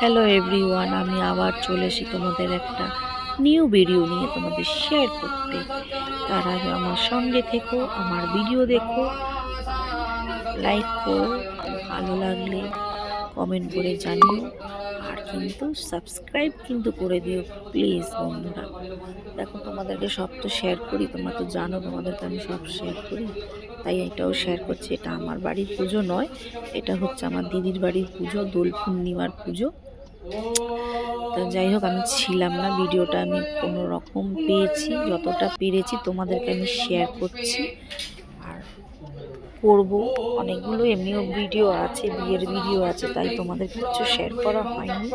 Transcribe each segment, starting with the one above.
Hello everyone, আমি আবার চলে এসেছি তোমাদের একটা নিউ ভিডিও নিয়ে তোমাদের শেয়ার করতে। তার আগে আমার সঙ্গে থেকো, আমার ভিডিও দেখো, লাইক করো, ভালো লাগলে কমেন্ট করে জানিও, আর কিন্তু সাবস্ক্রাইব কিন্তু করে দিও প্লিজ বন্ধুরা। দেখো, তোমাদেরকে সব তো শেয়ার করি, তোমরা তো জানো তোমাদেরকে আমি সব শেয়ার করি, তাই এটাও শেয়ার করছি। এটা আমার বাড়ির পুজো নয়, এটা হচ্ছে আমার দিদির বাড়ির পুজো, দোল পূর্ণিমার পুজো। তো যাই হোক, আমি ছিলাম না, ভিডিওটা আমি কোনো রকম পেয়েছি, যতটা পেরেছি তোমাদেরকে আমি শেয়ার করছি আর করব। অনেকগুলো এমনিও ভিডিও আছে, বিয়ের ভিডিও আছে, তাই তোমাদের কিচ্ছু শেয়ার করা হয়নি।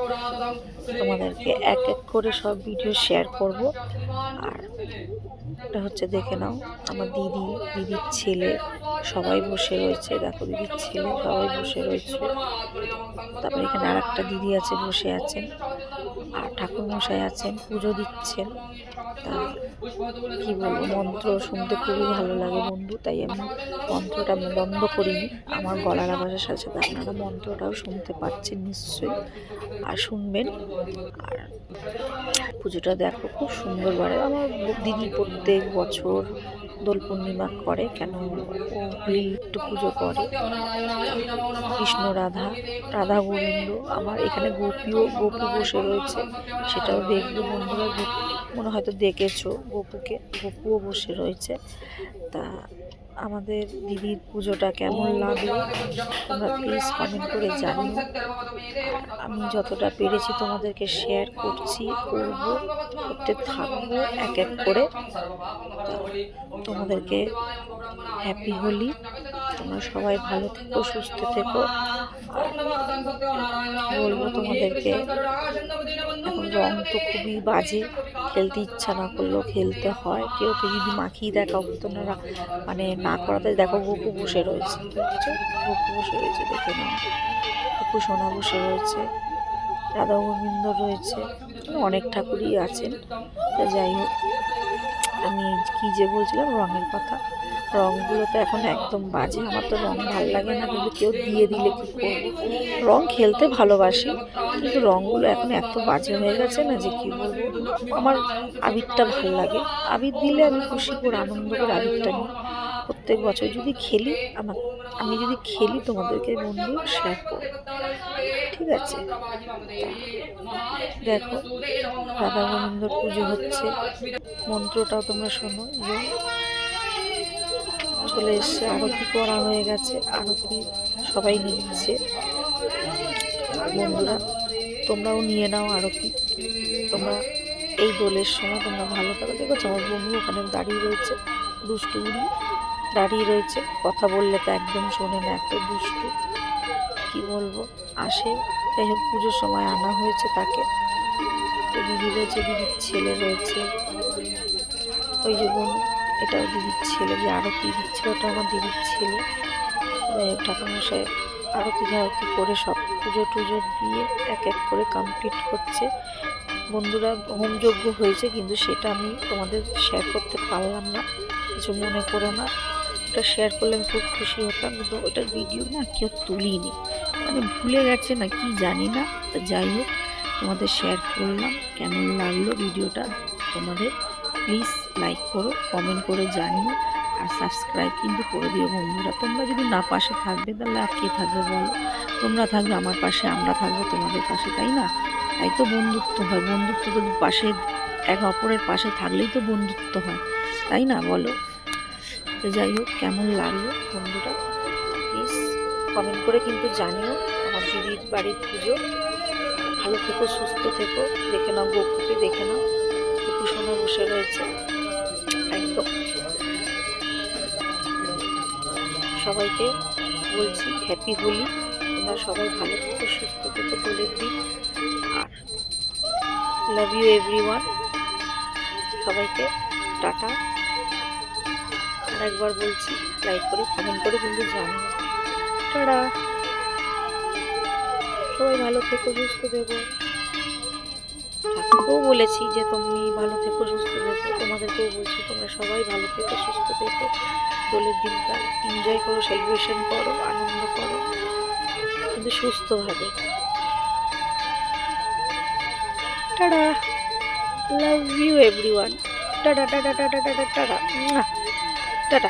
তোমাদেরকে এক এক করে সব ভিডিও শেয়ার করব। আর এটা হচ্ছে, দেখে নাও, আমার দিদির ছেলে সবাই বসে রয়েছে। দেখো, দিদির ছেলে সবাই বসে রয়েছে। তারপরে এখানে আর একটা দিদি আছে, বসে আছেন, আর ঠাকুরমশাই আছেন, পুজো দিচ্ছেন। তা কি বলবো, মন্ত্র শুনতে খুবই ভালো লাগে বন্ধু, তাই আমি মন্ত্রটা আমি বন্ধ করিনি। আমার গলার আওয়াজের সাথে সাথে আপনারা মন্ত্রটাও শুনতে পাচ্ছেন নিশ্চয়ই, আর শুনবেন। আর পুজোটা দেখো, খুব সুন্দর করে আমার দিদি প্রত্যেক বছর দোল পূর্ণিমা করে, কেন ও হোলি একটু পুজো করে। কৃষ্ণ রাধা, রাধা গোবিন্দ, আমার এখানে গপু বসে রয়েছে, সেটাও দেখবে বন্ধুরা। মনে হয়তো দেখেছো গপুও বসে রয়েছে। তা আমাদের দিদির পুজোটা কেমন লাগলো তোমরা প্লিজ কমেন্ট করে জানিও। আমি যতটা পেরেছি তোমাদেরকে শেয়ার করছি, করতে থাকবো এক এক করে। তোমাদেরকে হ্যাপি হোলি, তোমরা সবাই ভালো থেকো, সুস্থ থেকো। আর বলবো তোমাদেরকে, এখন রং তো খুবই বাজে, খেলতে ইচ্ছা না করলেও খেলতে হয়। কেউ যদি মাখিয়ে দেখাও তোমরা মানে না করাতে, দেখো গপু বসে রয়েছে, গপু বসে রয়েছে, দেখে নাও, গপু সোনা বসে রয়েছে, রাধা গোবিন্দ রয়েছে, অনেক ঠাকুরই আছেন। তা যাই হোক, আমি কি যে বলছিলাম, রঙের কথা। রঙগুলো তো এখন একদম বাজে, আমার তো রঙ ভালো লাগে না, কিন্তু কেউ দিয়ে দিলে কি করবো। রঙ খেলতে ভালোবাসি, কিন্তু রঙগুলো এখন এত বাজে হয়ে গেছে না, যে কি বলবো। আমার আবিরটা ভালো লাগে, আবির দিলে আমি খুশি করে আনন্দ করে আবিরটা নিই প্রত্যেক বছর। যদি খেলি, আমি যদি খেলি তোমাদেরকে বন্ধু শেয়ার করব, ঠিক আছে? দেখো, রাধা গোবিন্দর পুজো হচ্ছে, মন্ত্রটাও তোমরা শোনো। চলে এসছে, আরতি করা হয়ে গেছে, আরতি সবাই নিচ্ছে বন্ধুরা, তোমরাও নিয়ে নাও আরতি। তোমরা এই দোলের সময় তোমরা ভালো থাকো। দেখো, আমার বন্ধু ওখানে দাঁড়িয়ে রয়েছে, দুষ্টু বুড়ি দাঁড়িয়ে রয়েছে, কথা বললে তো একদম শোনে না, এত দুষ্টু, কি বলবো। আসে, যাই হোক, পুজোর সময় আনা হয়েছে তাকে। তো দিদি রয়েছে, দিদির ছেলে রয়েছে, ওই যে বোন, এটাও দিদির ছেলে, যে আরতি দিচ্ছিল ওটা আমার দিদির ছেলে। যাই হোক, ঠাকুরমশাই আরতি করে সব পুজো টুজো দিয়ে এক এক করে কমপ্লিট করছে বন্ধুরা। হোমযজ্ঞ হয়েছে, কিন্তু সেটা আমি তোমাদের শেয়ার করতে পারলাম না, কিছু মনে করো না। ওটা শেয়ার করলে আমি খুব খুশি হতাম, কিন্তু ওটার ভিডিও না কেউ তুলিনি, মানে ভুলে গেছে না কি জানি না। তো যাই হোক, তোমাদের শেয়ার করলাম। কেমন লাগলো ভিডিওটা তোমাদের প্লিজ লাইক করো, কমেন্ট করে জানিও, আর সাবস্ক্রাইব কিন্তু করে দিও বন্ধুরা। তোমরা যদি না পাশে থাকবে, তাহলে আর কে থাকবে বলো? তোমরা থাকবে আমার পাশে, আমরা থাকবো তোমাদের পাশে, তাই না? তাই তো বন্ধুত্ব হয়, বন্ধুত্ব তো পাশে, এক অপরের পাশে থাকলেই তো বন্ধুত্ব হয়, তাই না বলো? তো যাই হোক, কেমন লাগলো বন্ধুটা প্লিজ কমেন্ট করে কিন্তু জানিও। আমার দিদির বাড়ির পুজো, ভালো থেকো, সুস্থ থেকো। দেখে নাও গপুকে, দেখে নাও, গপু সোনা বসে রয়েছে একদম। সবাইকে বলছি হ্যাপি হোলি, তোমরা সবাই ভালো থেকো, সুস্থ থেকো দোলের দিন। আর লাভ ইউ এভরিওয়ান, সবাইকে টাটা। আর একবার বলছি, লাইক করে কমেন্ট করে কিন্তু জানিও। টাটা, সবাই ভালো থেকো, সুস্থ থেকো। ঠাকুরকেও বলেছি যে তুমি ভালো থেকো, সুস্থ থেকো, তোমাদেরকেও বলছি তোমরা সবাই ভালো থেকো, সুস্থ থেকো। দোলের দিনটা এনজয় করো, সেলিব্রেশন করো, আনন্দ করো, কিন্তু সুস্থভাবে। Tata, love you everyone, tata tata tata tata tata, tata.